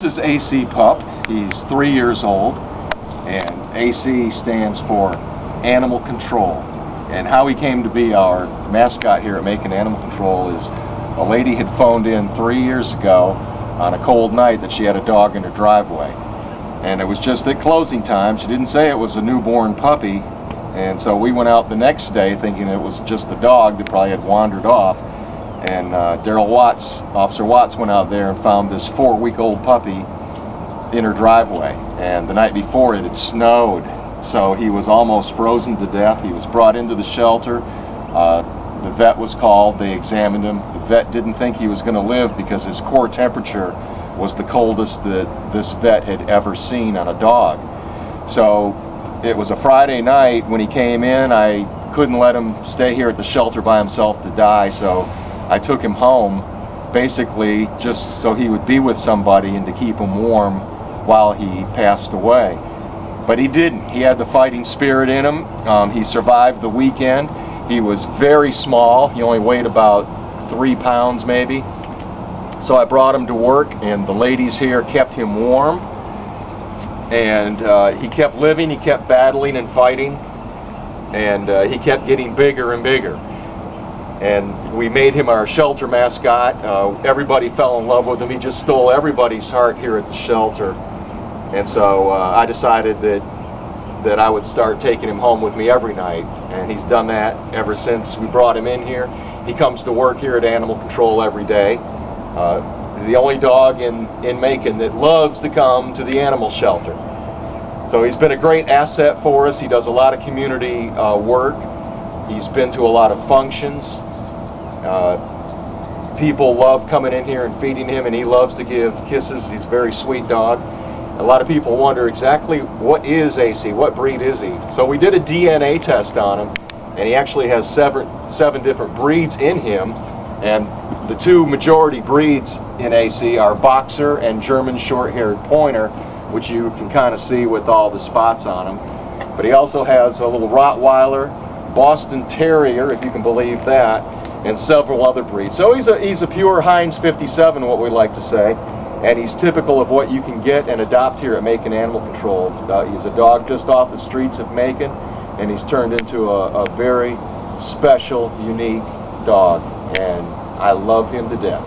This is AC Pup. He's 3 years old, and AC stands for Animal Control. And how he came to be our mascot here at Macon Animal Control is a lady had phoned in 3 years ago on a cold night that she had a dog in her driveway. And it was just at closing time. She didn't say it was a newborn puppy, and so we went out the next day thinking it was just a dog that probably had wandered off. And Officer Watts went out there and found this 4-week-old puppy in her driveway. And the night before it had snowed, so he was almost frozen to death. He was brought into the shelter. The vet was called. They examined him. The vet didn't think he was going to live because his core temperature was the coldest that this vet had ever seen on a dog. So it was a Friday night when he came in. I couldn't let him stay here at the shelter by himself to die, so I took him home, basically just so he would be with somebody and to keep him warm while he passed away. But he didn't. He had the fighting spirit in him. He survived the weekend. He was very small. He only weighed about 3 pounds maybe. So I brought him to work, and the ladies here kept him warm. And he kept living, he kept battling and fighting, and he kept getting bigger and bigger. And we made him our shelter mascot. Everybody fell in love with him. He just stole everybody's heart here at the shelter. And so I decided that I would start taking him home with me every night. And he's done that ever since we brought him in here. He comes to work here at Animal Control every day. The only dog in Macon that loves to come to the animal shelter. So he's been a great asset for us. He does a lot of community work. He's been to a lot of functions. People love coming in here and feeding him, and he loves to give kisses. He's a very sweet dog. A lot of people wonder exactly what is AC, what breed is he? So we did a DNA test on him, and he actually has seven different breeds in him, and the two majority breeds in AC are Boxer and German short-haired pointer, which you can kind of see with all the spots on him. But he also has a little Rottweiler, Boston Terrier, if you can believe that, and several other breeds. So he's a pure Heinz 57, what we like to say, and he's typical of what you can get and adopt here at Macon Animal Control. He's a dog just off the streets of Macon, and he's turned into a very special, unique dog, and I love him to death.